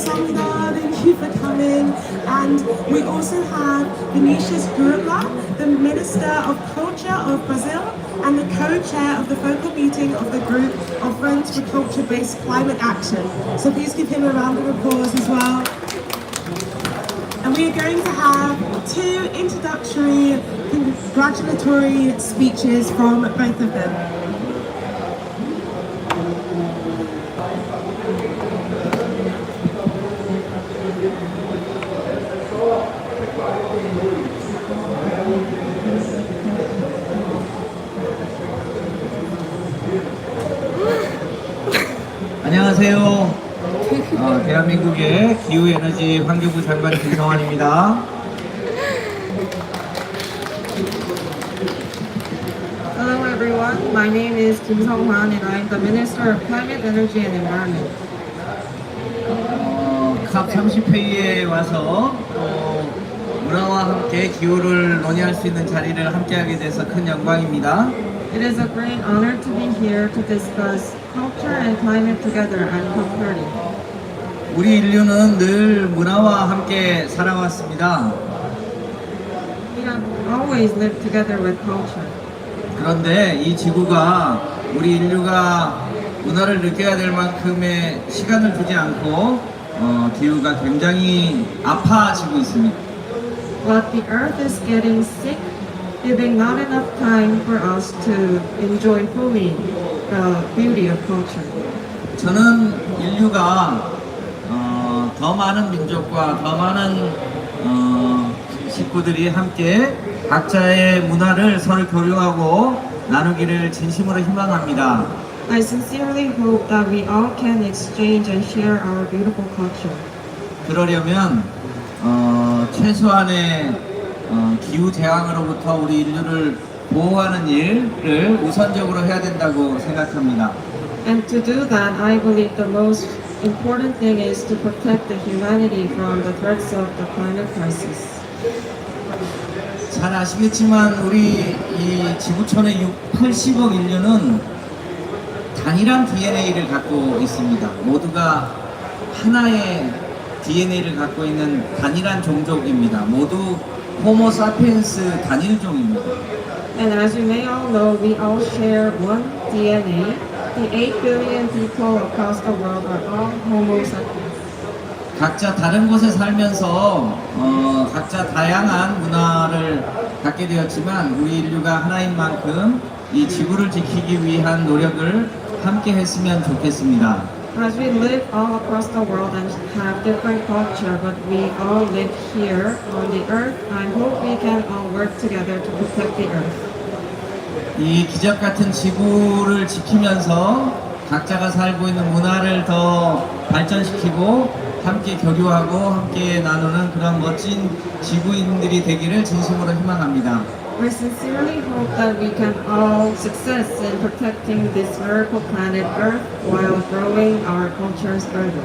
감사합니다. Thank you for coming. And we also have Vinicius Gurla, the Minister of Culture of Brazil and the co-chair of the focal meeting of the group of Friends for Culture-Based Climate Action. So please give him a round of applause as well. And we are going to have two introductory, congratulatory speeches from both of them. 안녕하세요. 대한민국의 기후에너지 환경부 장관 김성환입니다. Hello everyone, my name is Kim Song-hwan and I'm the Minister of Climate, Energy and Environment. 컵 30회의에 와서 문화와 함께 기후를 논의할 수 있는 자리를 함께하게 돼서 큰 영광입니다. It is a great honor to be here to discuss culture and climate together at COP30. 우리 인류는 늘 문화와 함께 살아왔습니다. We have always lived together with culture. 그런데 이 지구가 우리 인류가 문화를 느껴야 될 만큼의 시간을 두지 않고 기후가 굉장히 아파지고 있습니다. But the earth is getting sick, giving not enough time for us to enjoy fully the beauty of culture. 저는 인류가 더 많은 민족과 더 많은 식구들이 함께 각자의 문화를 서로 교류하고 나누기를 진심으로 희망합니다. I sincerely hope that we all can exchange and share our beautiful culture. 그러려면 최소한의 기후 재앙으로부터 우리 인류를 보호하는 일을 우선적으로 해야 된다고 생각합니다. And to do that, I believe the most important thing is to protect the humanity from the threats of the climate crisis. 잘 아시겠지만 우리 이 지구촌의 80억 인류는 단일한 DNA를 갖고 있습니다. 모두가 하나의 DNA를 갖고 있는 단일한 종족입니다. 모두 호모 사피엔스 단일종입니다. And as you may all know, we all share one DNA. The 8 billion people across the world are all Homo sapiens. 각자 다른 곳에 살면서 각자 다양한 문화를 갖게 되었지만 우리 인류가 하나인 만큼 이 지구를 지키기 위한 노력을 함께 했으면 좋겠습니다. As we live all across the world and have different culture, but we all live here on the earth, I hope we can all work together to protect the earth. 이 기적 같은 지구를 지키면서 각자가 살고 있는 문화를 더 발전시키고 함께 교류하고 함께 나누는 그런 멋진 지구인들이 되기를 진심으로 희망합니다. I sincerely hope that we can all success in protecting this miracle planet Earth while growing our cultures further.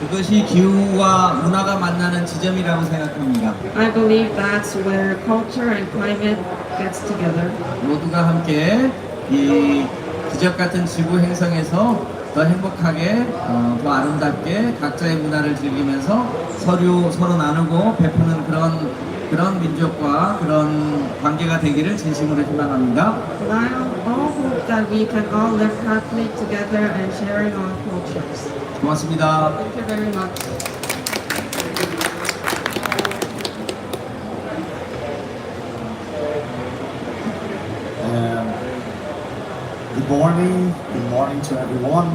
그것이 기후와 문화가 만나는 지점이라고 생각합니다. I believe that's where culture and climate gets together. 모두가 함께 이 기적 같은 지구 행성에서 더 행복하게, 더 아름답게 각자의 문화를 즐기면서 서로 나누고 베푸는 그런 민족과 그런 관계가 되기를 진심으로 희망합니다. And I all hope that we can all live happily together and sharing our cultures. 고맙습니다. Thank you very much. Good morning to everyone.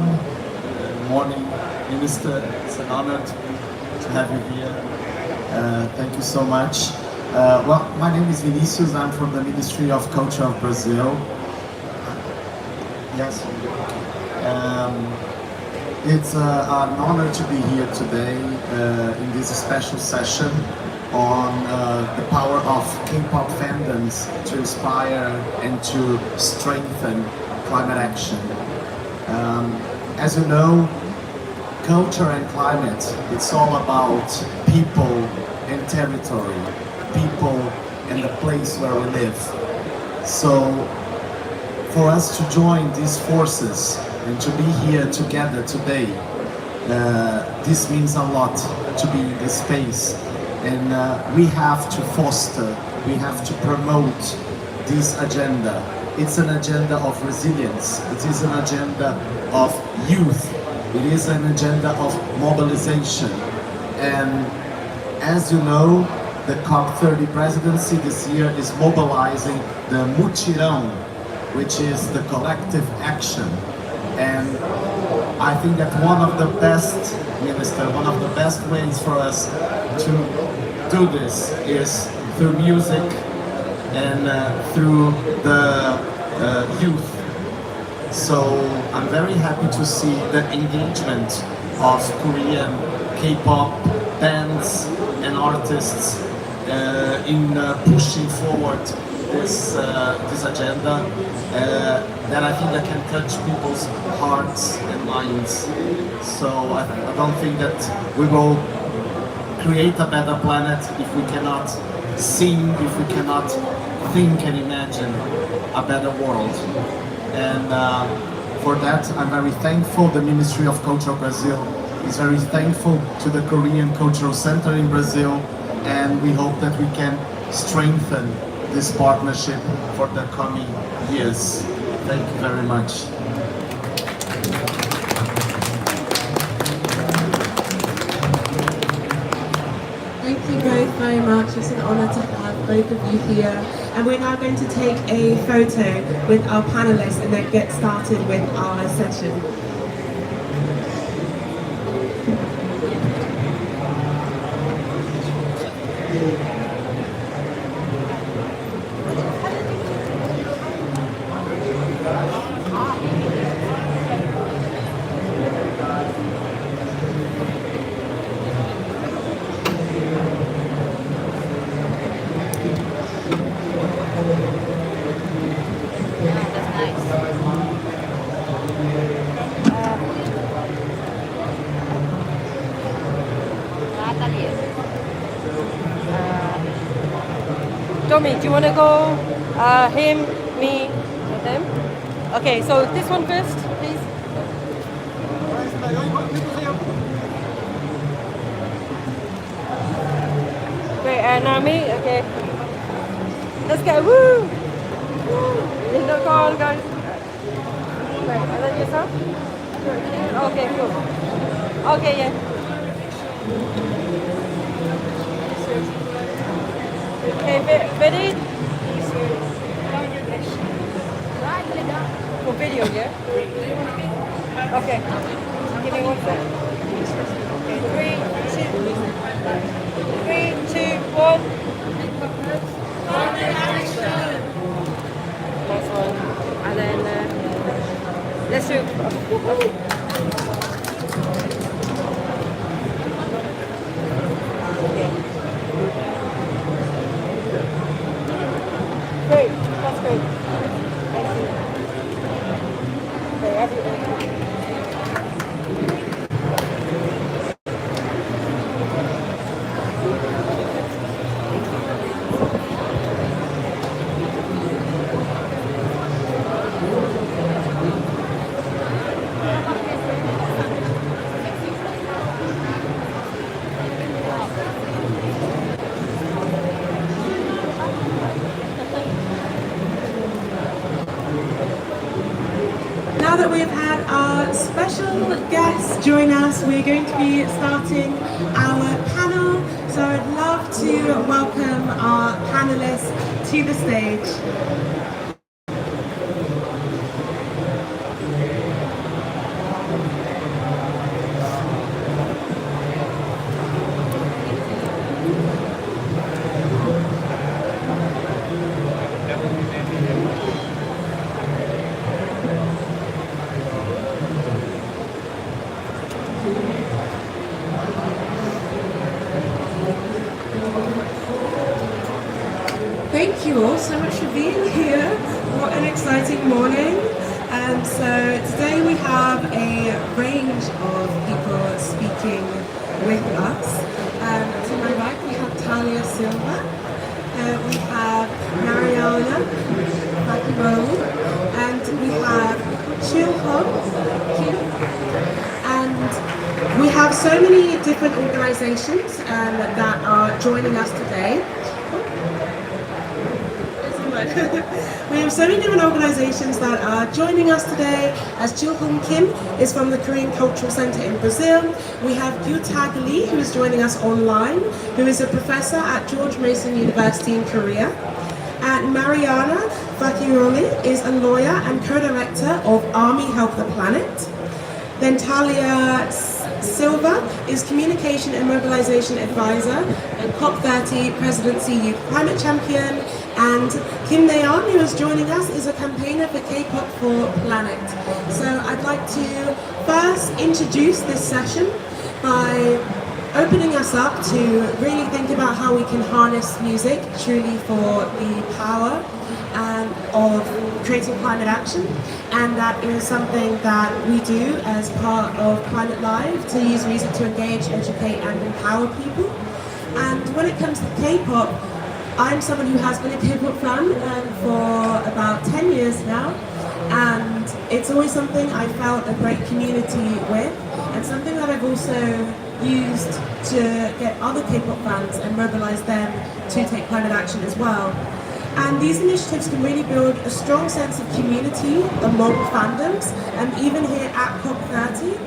Good morning, Minister. It's an honor to have you here. Thank you so much. Well, my name is Vinicius. I'm from the Ministry of Culture of Brazil. Yes. It's an honor to be here today in this special session on the power of K-pop fandoms to inspire and to strengthen climate action. As you know, culture and climate, it's all about people and territory, people and the place where we live. So for us to join these forces and to be here together today this means a lot to be in this space, and we have to foster, we have to promote this agenda. It's an agenda of resilience, it is an agenda of youth, it is an agenda of mobilization. And as you know, the COP30 presidency this year is mobilizing the mutirão, which is the collective action. And I think that one of the best, Minister, one of the best ways for us to do this is through music and through the youth. So I'm very happy to see the engagement of Korean K-pop bands and artists in pushing forward this agenda that I think that can touch people's hearts and minds. So I don't think that we will create a better planet if we cannot sing, if we cannot think and imagine a better world. And for that I'm very thankful. The Ministry of Culture of Brazil is very thankful to the Korean Cultural Center in Brazil, and we hope that we can strengthen this partnership for the coming years. Thank you very much. Thank you both very much. It's an honour to have both of you here. And we're now going to take a photo with our panelists and then get started with our session. Domi, do you want to go him, me, and them? Okay, so this one first, please. Great, and now me, okay. Let's go, woo! Woo! No, go on, guys. Great, and then yourself? Okay, cool. Okay, yeah. Okay, ready? For video, yeah? Okay. Give me 1 sec. Okay, 3, 2, 1. Nice one. And then, let's do. Okay. Great, that's great. Thank you. Okay, everybody. Now that we've had our special guests join us, we're going to be starting our panel. So I'd love to welcome our panelists to the stage. Thank you all so much for being here. What an exciting morning. And so today we have a range of people speaking with us. To my right we have Talia Silva, we have Mariana Fakimo, and we have Chil Ho Kim, and We have so many different organizations that are joining us today. We have so many different organizations that are joining us today, as Jill Hong Kim is from the Korean Cultural Center in Brazil. We have Gyu Tag Lee, who is joining us online, who is a professor at George Mason University in Korea. And Mariana Fakiroli is a lawyer and co-director of Army Help the Planet. Then Talia Silva is Communication and Mobilization Advisor and COP30 Presidency Youth Climate Champion. And Kim Nayeon, who is joining us, is a campaigner for K-pop for Planet. So I'd like to first introduce this session by opening us up to really think about how we can harness music truly for the power of creating climate action, and that is something that we do as part of Climate Live, to use music to engage, educate and empower people. And when it comes to K-pop, I'm someone who has been a K-pop fan for about 10 years now, and it's always something I felt a great community with, and something that I've also used to get other K-pop fans and mobilize them to take climate action as well. And these initiatives can really build a strong sense of community among fandoms, and even here at COP30.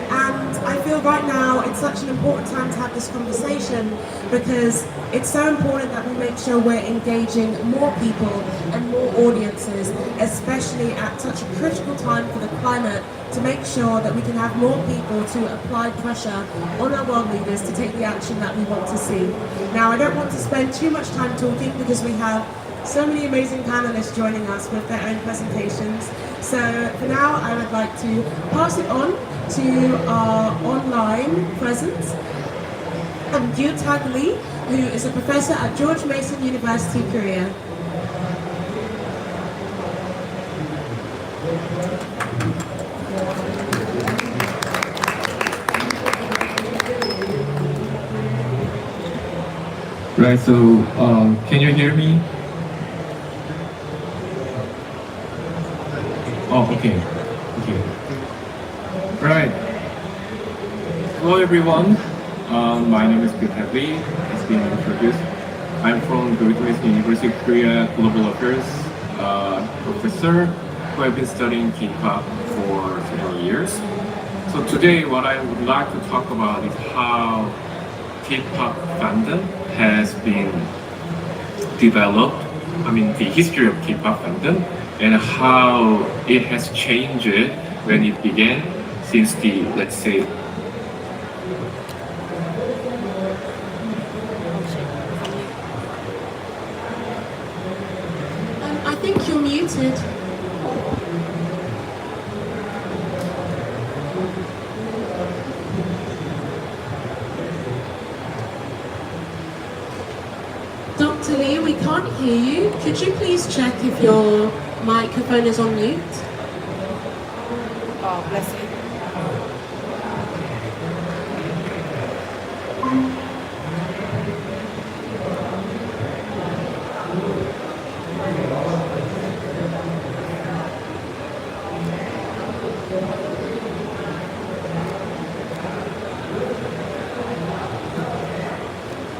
And I feel right now it's such an important time to have this conversation, because it's so important that we make sure we're engaging more people and more audiences, especially at such a critical time for the climate, to make sure that we can have more people to apply pressure on our world leaders to take the action that we want to see. Now, I don't want to spend too much time talking, because we have so many amazing panelists joining us with their own presentations. So for now, I would like to pass it on to our online presence. And Gyu Tag Lee, who is a professor at George Mason University, Korea. Right, so can you hear me? Oh, okay. Right. Hello everyone. My name is Gyu Tag Lee. It's been introduced. I'm from George Mason University, Korea, Global Affairs professor who have been studying K-pop for several years. So today, what I would like to talk about is how K-pop fandom has been developed. The history of K-pop fandom and how it has changed when it began since the, let's say, I think you're muted. Dr. Lee, we can't hear you. Could you please check if your microphone is on mute? Oh, bless you.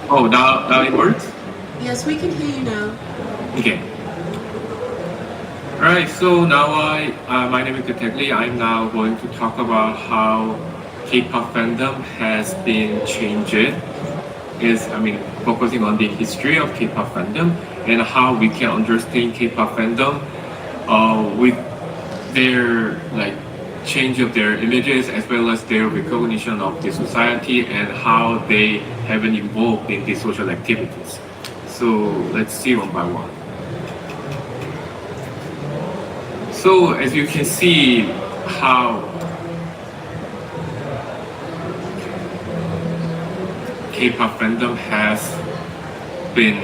oh, now it works? Yes, we can hear you now. Okay. Alright, so now my name is Gyu Tag Lee. I'm now going to talk about how K-pop fandom has been changed. Focusing on the history of K-pop fandom and how we can understand K-pop fandom with their change of their images as well as their recognition of the society and how they have been involved in the social activities. So let's see one by one. So as you can see how K-pop fandom has been,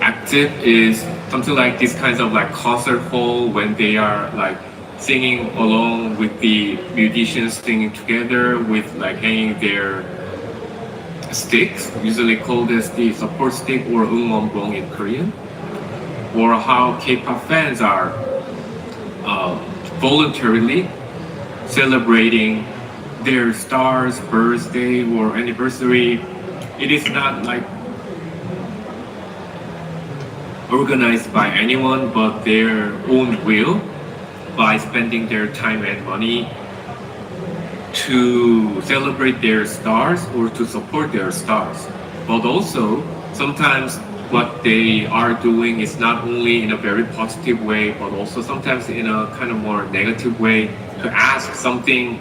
active is something like this kinds of concert hall when they are singing along with the musicians singing together with hanging their sticks, usually called as the support stick or 응원봉 in Korean, or how K-pop fans are voluntarily celebrating their star's birthday or anniversary. It is not like organized by anyone but their own will by spending their time and money to celebrate their stars or to support their stars. But also, sometimes what they are doing is not only in a very positive way, but also sometimes in a kind of more negative way to ask something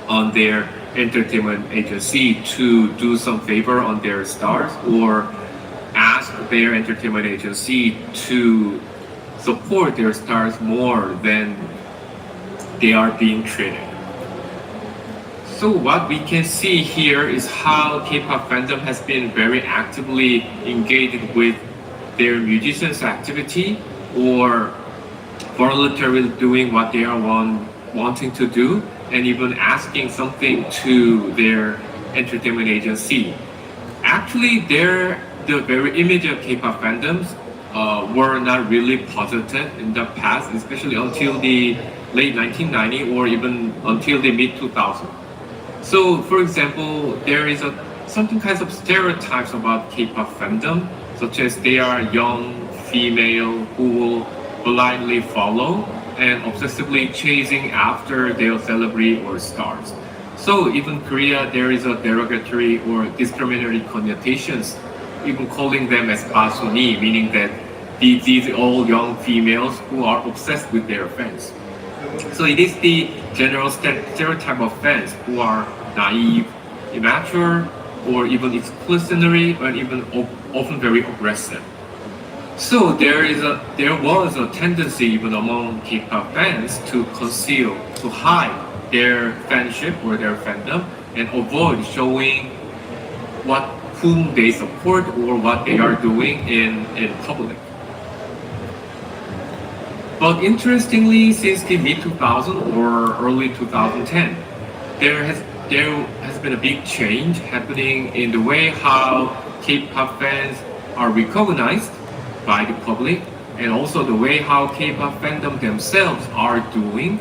on their entertainment agency to do some favor on their stars or ask their entertainment agency to support their stars more than they are being treated. So what we can see here is how K-pop fandom has been very actively engaged with their musicians' activity or voluntarily doing what they are wanting to do and even asking something to their entertainment agency. Actually, the very image of K-pop fandoms were not really positive in the past, especially until the late 1990 or even until the mid 2000s. So, for example, there is something kinds of stereotypes about K-pop fandom, such as they are young female who will blindly follow and obsessively chasing after their celebrity or stars. So even Korea, there is a derogatory or discriminatory connotations, even calling them as basuni, meaning that these all young females who are obsessed with their fans. So it is the general stereotype of fans who are naive, immature, or even exclusionary, or even often very aggressive. So there was a tendency even among K-pop fans to conceal, to hide their fanship or their fandom and avoid showing whom they support or what they are doing in public. But interestingly, since the mid 2000 or early 2010, there has been a big change happening in the way how K-pop fans are recognized by the public, and also the way how K-pop fandom themselves are doing,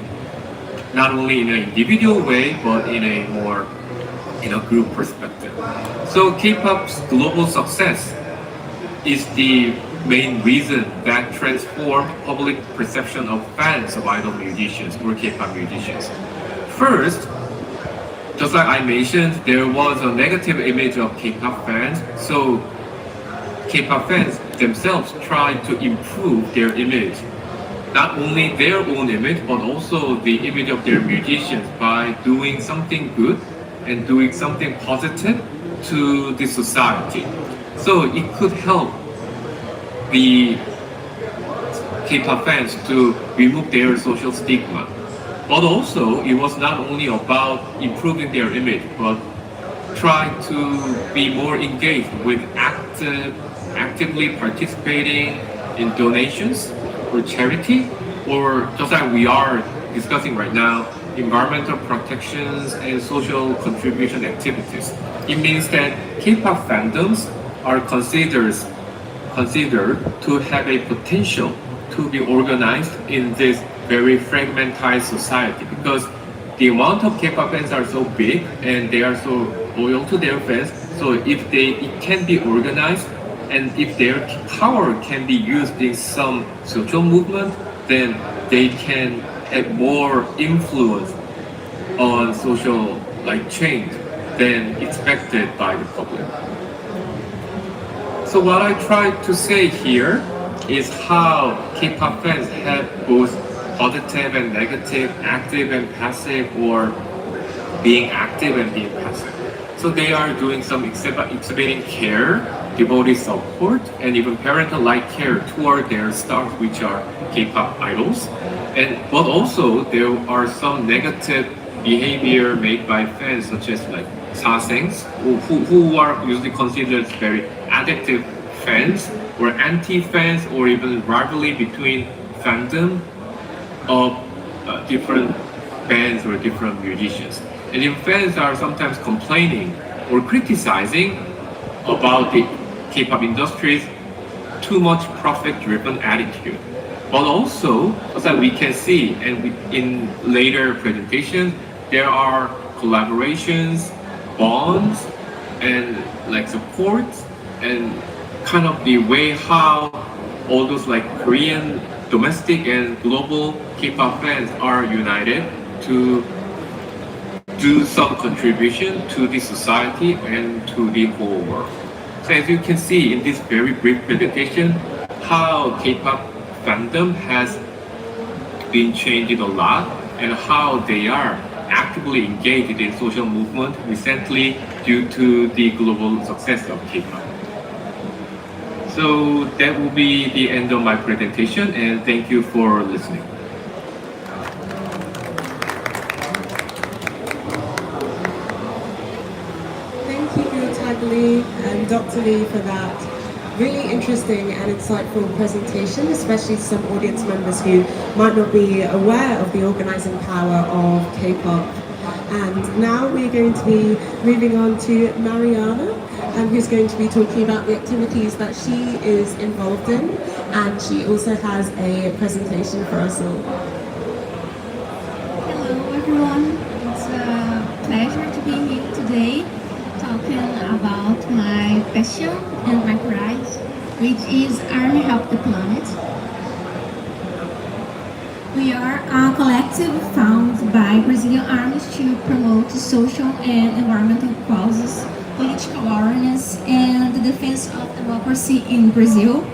not only in an individual way but in a group perspective. So K-pop's global success is the main reason that transformed public perception of fans of idol musicians or K-pop musicians. First, just like I mentioned, there was a negative image of K-pop fans, so K-pop fans themselves tried to improve their image. Not only their own image, but also the image of their musicians by doing something good and doing something positive to the society. So it could help the K-pop fans to remove their social stigma. But also, it was not only about improving their image, but try to be more engaged with actively participating in donations or charity, or just like we are discussing right now, environmental protections and social contribution activities. It means that K-pop fandoms are considered to have a potential to be organized in this very fragmentized society, because the amount of K-pop fans are so big and they are so loyal to their fans. So if it can be organized and if their power can be used in some social movement, then they can have more influence on social change than expected by the public. So what I try to say here is how K-pop fans have both positive and negative, active and passive, or being active and being passive. So they are doing some exhibiting care, devotee support, and even parental-like care toward their stars, which are K-pop idols. But also there are some negative behavior made by fans, such as sasengs, who are usually considered very addictive fans or anti-fans, or even rivalry between fandom of different bands or different musicians. And if fans are sometimes complaining or criticizing about the K-pop industry's too much profit-driven attitude. But also, as we can see, and in later presentations, there are collaborations, bonds, and like support, and kind of the way how all those like Korean domestic and global K-pop fans are united to do some contribution to the society and to the whole world. So as you can see in this very brief presentation, how K-pop fandom has been changed a lot and how they are actively engaged in social movement recently due to the global success of K-pop. So that will be the end of my presentation, and thank you for listening. Thank you, Tag Lee and Dr. Lee, for that really interesting and insightful presentation, especially to some audience members who might not be aware of the organizing power of K-pop. And now we're going to be moving on to Mariana, who's going to be talking about the activities that she is involved in, and she also has a presentation for us all. Hello everyone, it's a pleasure to be here today talking about my passion and my pride, which is Army Help the Planet. We are a collective founded by Brazilian armies to promote social and environmental causes, political awareness, and the defense of democracy in Brazil,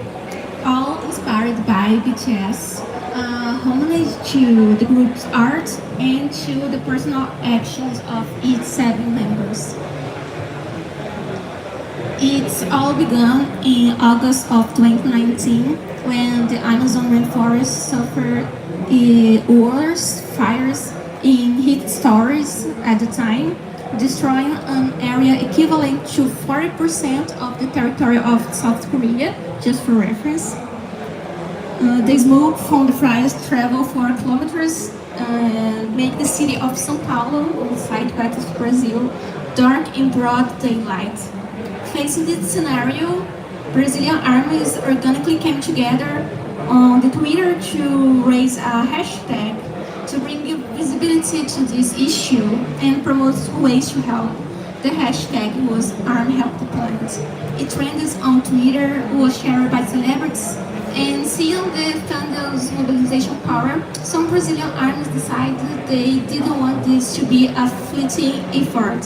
all inspired by BTS, homage to the group's art and to the personal actions of its 7 members. It's all began in August of 2019 when the Amazon rainforest suffered worst fires in heat stories at the time, destroying an area equivalent to 40% of the territory of South Korea, just for reference. The smoke from the fires travel for kilometers and make the city of São Paulo, inside Brazil, dark in broad daylight. Facing this scenario, Brazilian armies organically came together on the Twitter to raise a hashtag to bring visibility to this issue and promote ways to help. The hashtag was Army Help the Planet. It trended on Twitter, was shared by celebrities, and seeing the fandoms mobilization power, some Brazilian armies decided they didn't want this to be a fleeting effort.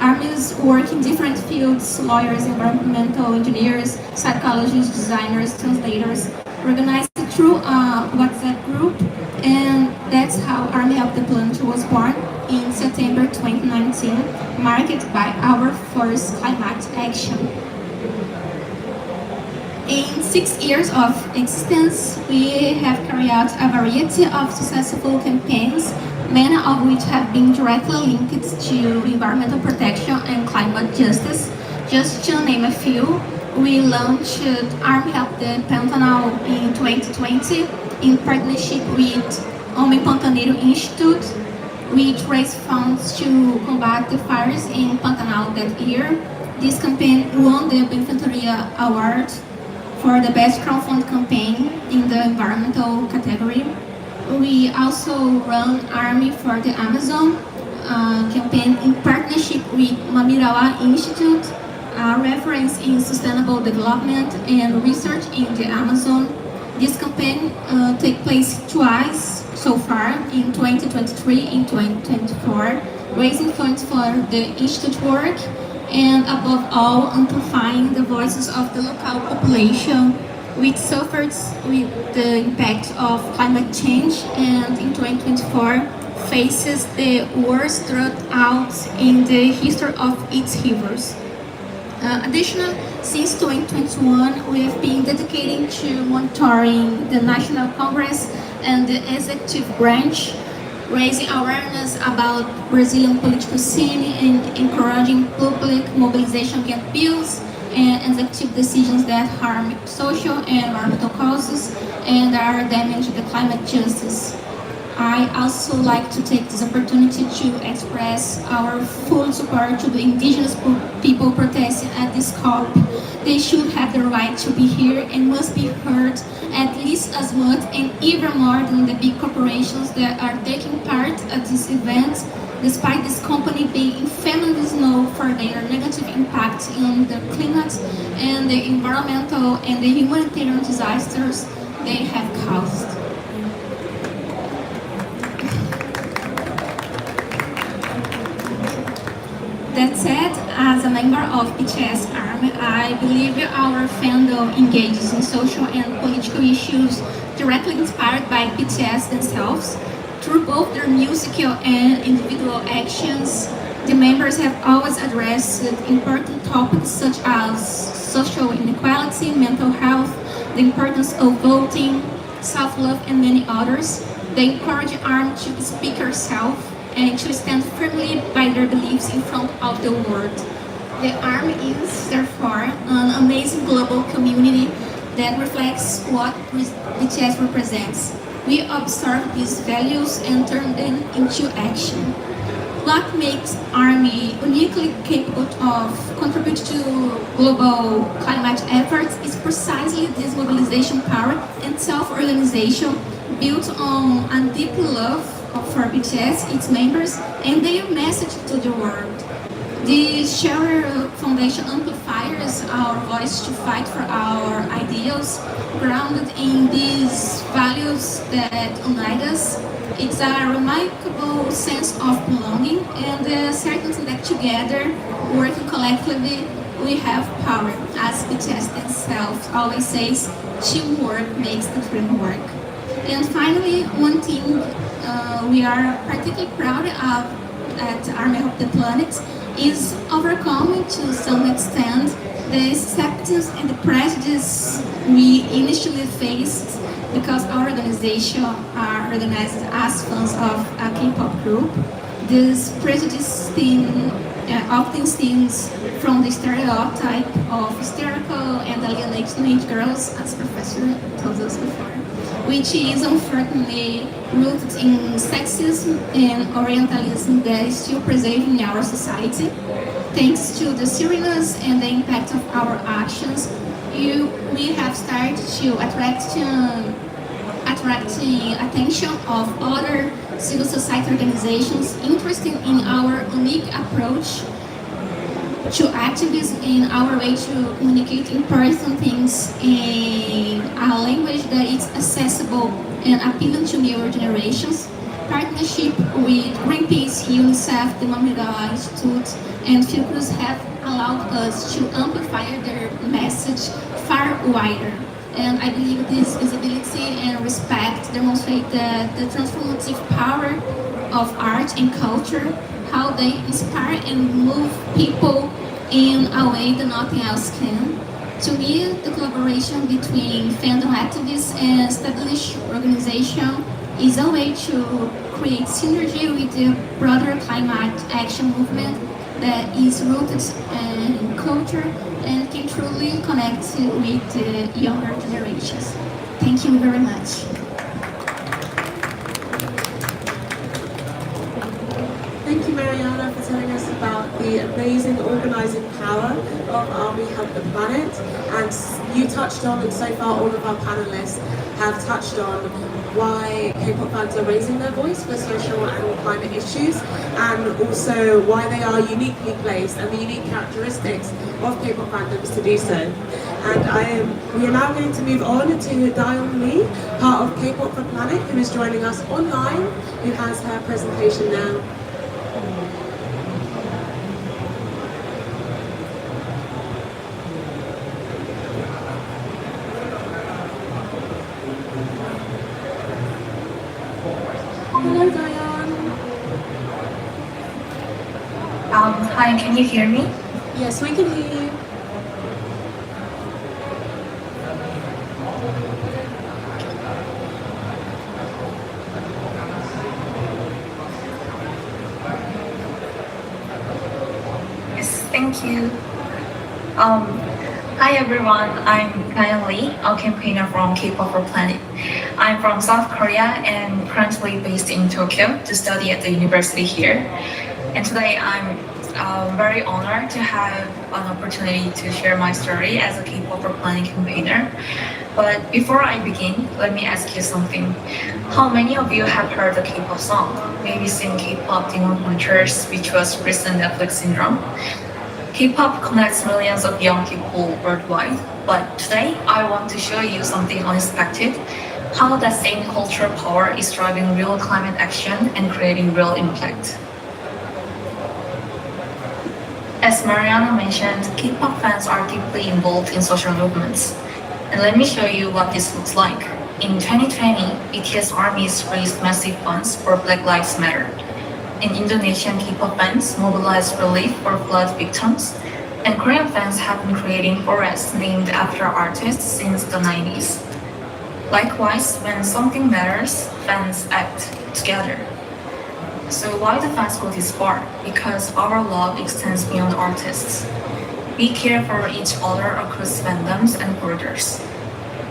Armies work in different fields: lawyers, environmental engineers, psychologists, designers, translators, organized through a WhatsApp group, and that's how Army Help the Planet was born in September 2019, marked by our first climate action. In 6 years of existence, we have carried out a variety of successful campaigns, many of which have been directly linked to environmental protection and climate justice. Just to name a few, we launched Army Help the Pantanal in 2020 in partnership with Homem Pantaneiro Institute, which raised funds to combat the fires in Pantanal that year. This campaign won the Benfeitoria Award for the best crowdfunding campaign in the environmental category. We also run Army for the Amazon campaign in partnership with Mamirawa Institute, a reference in sustainable development and research in the Amazon. This campaign takes place twice so far, in 2023 and 2024, raising funds for the Institute work and above all amplifying the voices of the local population which suffers with the impact of climate change and in 2024 faces the worst drought in the history of its rivers. Additionally, since 2021, we have been dedicating to monitoring the National Congress and the executive branch, raising awareness about Brazilian political scene and encouraging public mobilization against bills and executive decisions that harm social and environmental causes and are damaging to the climate justice. I also like to take this opportunity to express our full support to the indigenous people protesting at this COP. They should have the right to be here and must be heard at least as much and even more than the big corporations that are taking part at this event despite this company being infamously known for their negative impact on the climate and the environmental and the humanitarian disasters they have caused. That said, as a member of BTS Army, I believe our fandom engages in social and political issues directly inspired by BTS themselves. Through both their musical and individual actions, the members have always addressed important topics such as social inequality, mental health, the importance of voting, self-love, and many others. They encourage ARM to speak herself and to stand firmly by their beliefs in front of the world. The ARM is, therefore, an amazing global community that reflects what BTS represents. We observe these values and turn them into action. What makes ARMY uniquely capable of contributing to global climate efforts is precisely this mobilization power and self-organization built on a deep love for BTS, its members, and their message to the world. The Sharer Foundation amplifies our voice to fight for our ideals, grounded in these values that unite us. It's a remarkable sense of belonging and the certainty that together, working collectively, we have power. As BTS themselves always says, teamwork makes the dream work. And finally, one thing we are particularly proud of at Army of the Planet is overcoming to some extent the acceptance and the prejudice we initially faced because our organization are organized as fans of a K-pop group. This prejudice often stems from the stereotype of hysterical and alienated teenage girls, as Professor told us before, which is unfortunately rooted in sexism and orientalism that is still preserved in our society. Thanks to the seriousness and the impact of our actions, we have started to attracting attention of other civil society organizations interested in our unique approach to activism and our way to communicate important things in a language that is accessible and appealing to newer generations. Partnership with Greenpeace, UNICEF, the Mandela Institute, and Focus have allowed us to amplify their message far wider. And I believe this visibility and respect demonstrate the transformative power of art and culture, how they inspire and move people in a way that nothing else can. To me, the collaboration between fandom activists and established organization is a way to create synergy with the broader climate action movement that is rooted in culture and can truly connect with the younger generations. Thank you very much. Thank you, Mariana, for telling us about the amazing organising power of Army Help the Planet. And you touched on, and so far all of our panellists have touched on why K-pop fans are raising their voice for social and climate issues, and also why they are uniquely placed and the unique characteristics of K-pop fandoms to do so. And we are now going to move on to Dion Lee, part of K-pop for Planet, who is joining us online, who has her presentation now. Hello, Diane. Hi, can you hear me? Yes, we can hear you. Yes, thank you. Hi everyone, I'm Diane Lee, a campaigner from K-pop for Planet. I'm from South Korea and currently based in Tokyo to study at the university here. And today I'm very honored to have an opportunity to share my story as a K-pop planning campaigner. But before I begin, let me ask you something. How many of you have heard the K-pop song? Maybe seen K-pop Demon Hunters, which was recent Netflix syndrome. K-pop connects millions of young people worldwide, but today I want to show you something unexpected, how that same cultural power is driving real climate action and creating real impact. As Mariana mentioned, K-pop fans are deeply involved in social movements. And let me show you what this looks like. In 2020, BTS armies raised massive funds for Black Lives Matter. In Indonesian K-pop fans mobilized relief for flood victims, and Korean fans have been creating forests named after artists since the 90s. Likewise, when something matters, fans act together. So why do fans go this far? Because our love extends beyond artists. We care for each other across fandoms and borders.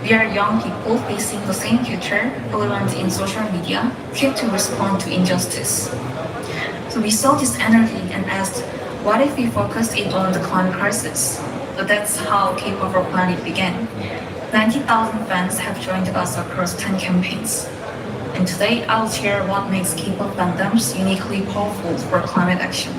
We are young people facing the same future, fluent in social media, quick to respond to injustice. So we saw this energy and asked, what if we focused it on the climate crisis? So that's how K-pop for Planet began. 90,000 fans have joined us across 10 campaigns. And today I'll share what makes K-pop fandoms uniquely powerful for climate action.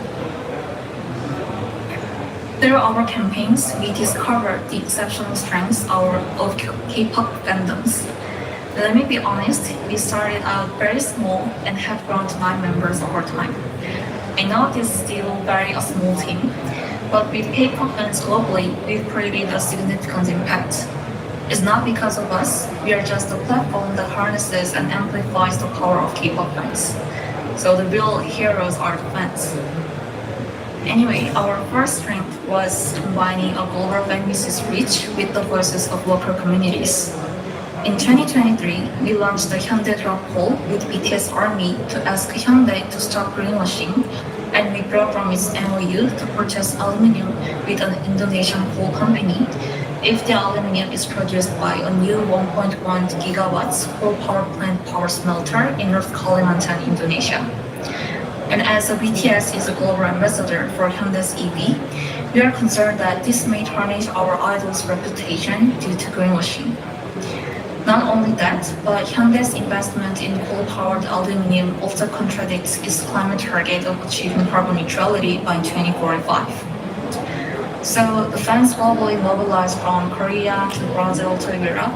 Through our campaigns, we discovered the exceptional strengths of K-pop fandoms. Let me be honest, we started out very small and have grown to 9 members over time. I know this is still very a small team, but with K-pop fans globally, we've created a significant impact. It's not because of us, we are just a platform that harnesses and amplifies the power of K-pop fans. So the real heroes are the fans. Anyway, our first strength was combining a global fan base's reach with the voices of local communities. In 2023, we launched the Hyundai Drop Poll with BTS Army to ask Hyundai to stop greenwashing, and we broke from its MOU to purchase aluminum with an Indonesian coal company if the aluminum is produced by a new 1.1 gigawatts coal power plant power smelter in North Kalimantan, Indonesia. And as a BTS is a global ambassador for Hyundai's EV, we are concerned that this may tarnish our idol's reputation due to greenwashing. Not only that, but Hyundai's investment in coal-powered aluminum also contradicts its climate target of achieving carbon neutrality by 2045. So the fans globally mobilized from Korea to Brazil to Europe,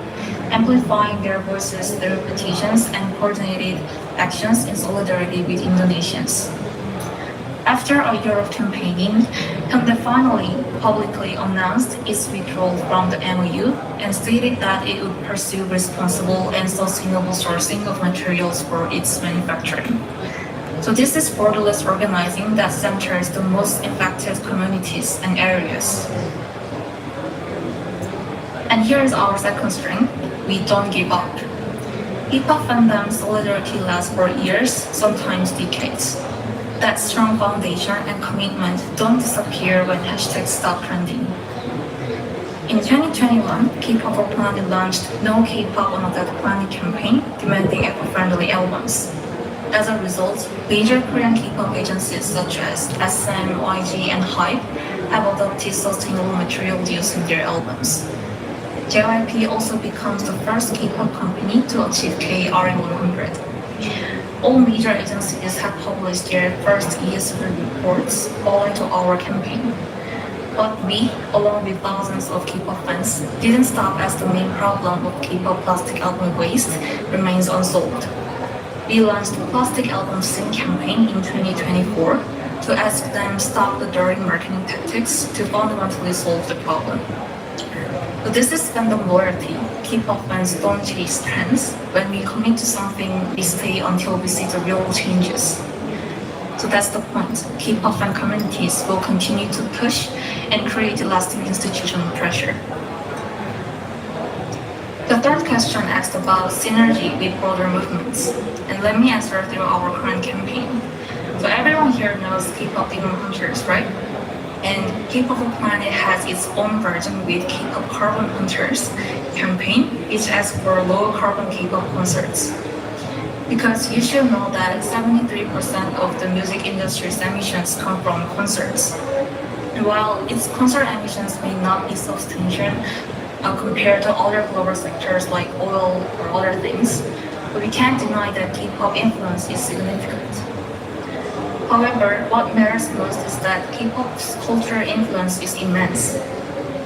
amplifying their voices through petitions and coordinated actions in solidarity with Indonesians. After a year of campaigning, Hyundai finally publicly announced its withdrawal from the MOU and stated that it would pursue responsible and sustainable sourcing of materials for its manufacturing. So this is borderless organizing that centers the most impacted communities and areas. And here is our second strength: we don't give up. K-pop fandom solidarity lasts for years, sometimes decades. That strong foundation and commitment don't disappear when hashtags stop trending. In 2021, K-pop for Planet launched No K-pop on a Dead Planet campaign demanding eco-friendly albums. As a result, major Korean K-pop agencies such as SM, YG, and HYBE have adopted sustainable material use in their albums. JYP also becomes the first K-pop company to achieve KRA100. All major agencies have published their first ESG reports owing to our campaign. But we, along with thousands of K-pop fans, didn't stop as the main problem of K-pop plastic album waste remains unsolved. We launched the Plastic Album Sin campaign in 2024 to ask them stop the dirty marketing tactics to fundamentally solve the problem. So this is fandom loyalty. K-pop fans don't chase trends. When we commit to something, we stay until we see the real changes. So that's the point. K-pop fan communities will continue to push and create lasting institutional pressure. The third question asked about synergy with broader movements. And let me answer through our current campaign. So everyone here knows K-pop Demon Hunters, right? And K-pop for Planet has its own version with K-pop Carbon Hunters campaign, which asks for low carbon K-pop concerts. Because you should know that 73% of the music industry's emissions come from concerts. And while its concert emissions may not be substantial compared to other global sectors like oil or other things, but we can't deny that K-pop influence is significant. However, what matters most is that K-pop's cultural influence is immense.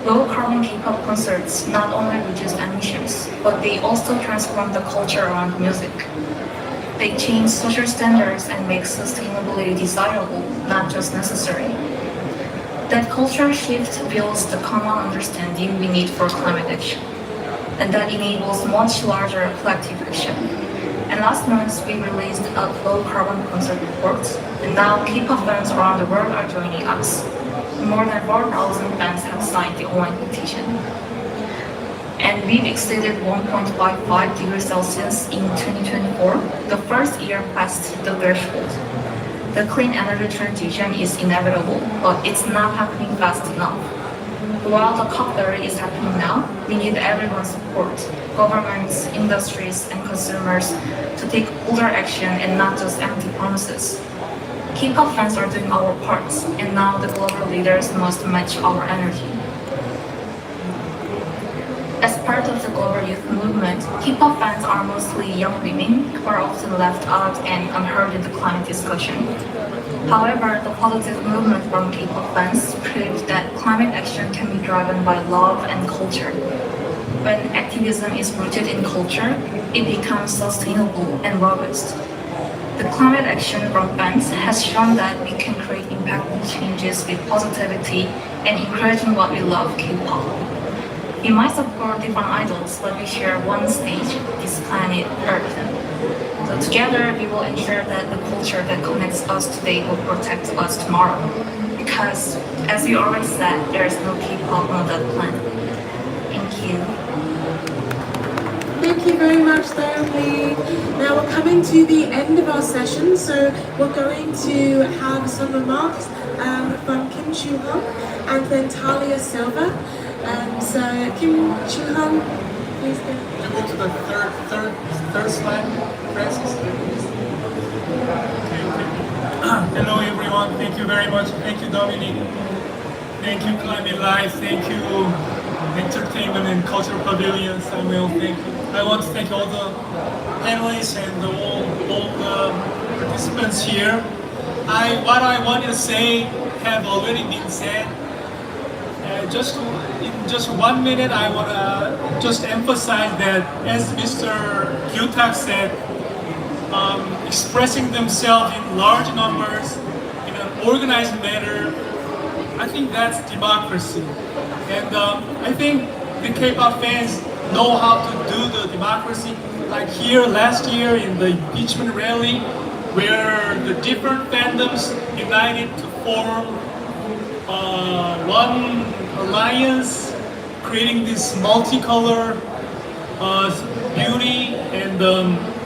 Low-carbon K-pop concerts not only reduce emissions, but they also transform the culture around music. They change social standards and make sustainability desirable, not just necessary. That cultural shift builds the common understanding we need for climate action, and that enables much larger collective action. And last month, we released a low-carbon concert report, and now K-pop fans around the world are joining us. More than 4,000 fans have signed the online petition. And we've exceeded 1.55 degrees Celsius in 2024, the first year past the threshold. The clean energy transition is inevitable, but it's not happening fast enough. While the COP30 is happening now, we need everyone's support, governments, industries, and consumers to take bolder action and not just empty promises. K-pop fans are doing our parts, and now the global leaders must match our energy. As part of the global youth movement, K-pop fans are mostly young women who are often left out and unheard in the climate discussion. However, the positive movement from K-pop fans proved that climate action can be driven by love and culture. When activism is rooted in culture, it becomes sustainable and robust. The climate action from fans has shown that we can create impactful changes with positivity and encouraging what we love, K-pop. We might support different idols, but we share one stage, this planet Earth. So together, we will ensure that the culture that connects us today will protect us tomorrow. Because, as we already said, there is no K-pop on that planet. Thank you. Thank you very much, Naomi. Now we're coming to the end of our session, so we're going to have some remarks from Kim Chu-hong and then Talia Silva. So Kim Chu-hong, please go. Can you go to the third slide, Francis? Hello everyone, thank you very much. Thank you, Dominic. Thank you, Climate Life. Thank you, Entertainment and Cultural Pavilion, Samuel. Thank you. I want to thank all the panelists and all the participants here. What I want to say have already been said. In just 1 minute, I want to just emphasize that, as Mr. Gyutak said, expressing themselves in large numbers in an organized manner, I think that's democracy. And I think the K-pop fans know how to do the democracy. Like here last year in the impeachment rally, where the different fandoms united to form one alliance, creating this multicolor beauty and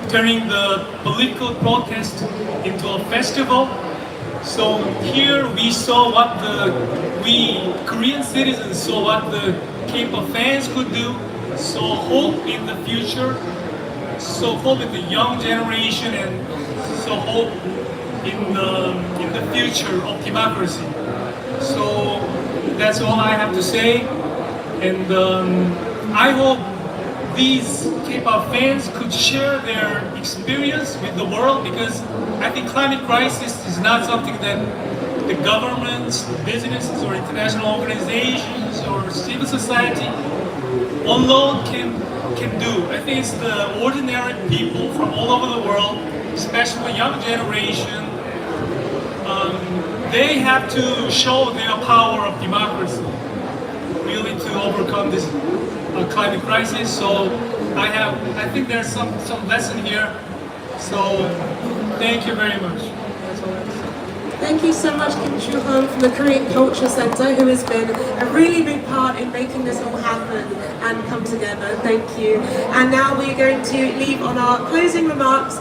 turning the political protest into a festival. So here we saw we Korean citizens saw what the K-pop fans could do. So hope in the future, so hope in the young generation, and so hope in the future of democracy. So that's all I have to say, and I hope these K-pop fans could share their experience with the world, because I think climate crisis is not something that the governments, businesses, or international organizations or civil society alone can do. I think it's the ordinary people from all over the world, especially young generation. They have to show their power of democracy, really, to overcome this climate crisis. So I think there's some lesson here. So thank you very much. That's all I have to say. Thank you so much, Kim Chu-hong from the Korean Culture Center, who has been a really big part in making this all happen and come together. Thank you. And now we're going to leave on our closing remarks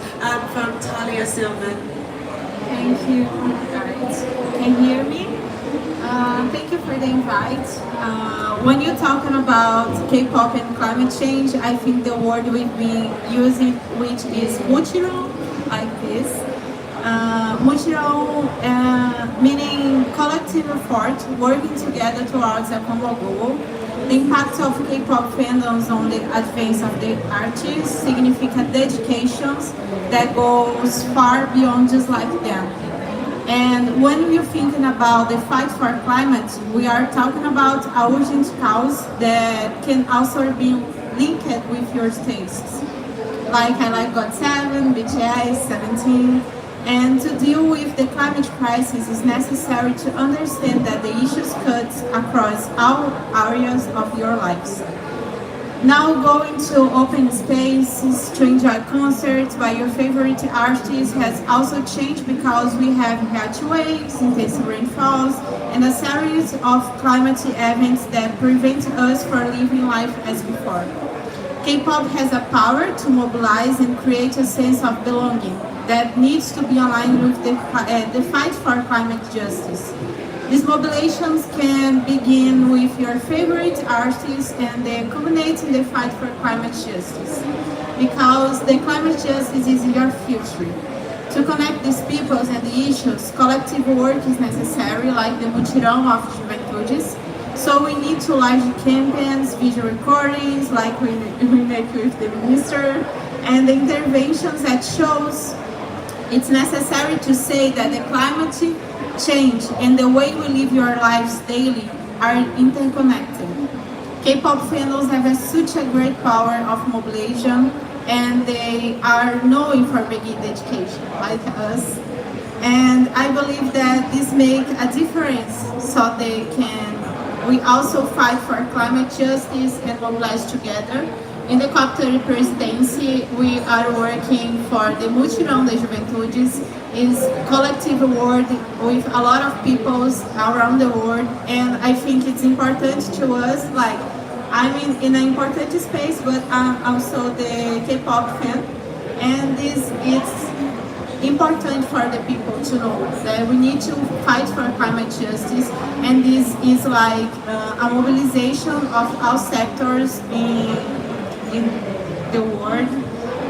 from Talia Silva. Thank you, guys. Can you hear me? Thank you for the invite. When you're talking about K-pop and climate change, I think the word we've been using, which is muchiro, like this. Muchiro, meaning collective effort, working together towards a common goal. The impact of K-pop fandoms on the advance of the artists, significant dedications that goes far beyond just like them. And when we're thinking about the fight for climate, we are talking about a urgent cause that can also be linked with your tastes. Like I like GOT7, BTS, 17. And to deal with the climate crisis, it's necessary to understand that the issues cut across all areas of your lives. Now going to open spaces to enjoy concerts by your favorite artists has also changed because we have heat waves, intense rainfalls, and a series of climate events that prevent us from living life as before. K-pop has a power to mobilize and create a sense of belonging that needs to be aligned with the fight for climate justice. These mobilizations can begin with your favorite artists and they culminate in the fight for climate justice. Because the climate justice is your future. To connect these peoples and the issues, collective work is necessary, like the Mutirão of Juventudes. So we need to launch campaigns, video recordings, like we make with the minister, and the interventions that shows it's necessary to say that the climate change and the way we live your lives daily are interconnected. K-pop fandoms have such a great power of mobilization and they are known for making education, like us. And I believe that this makes a difference so we also fight for climate justice and mobilize together. In the COP30 presidency, we are working for the Mutirão de Juventudes, is collective work with a lot of peoples around the world, and I think it's important to us, like, I'm in an important space, but I'm also the K-pop fan, and this is important for the people to know that we need to fight for climate justice, and this is like a mobilization of all sectors in the world,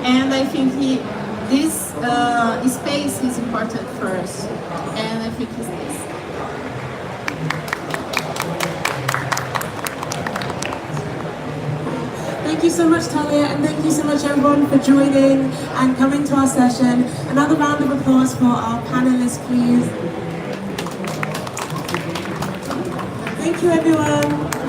and I think this space is important for us, and I think it's this. Thank you so much, Talia, and thank you so much everyone for joining and coming to our session. Another round of applause for our panelists, please. Thank you, everyone.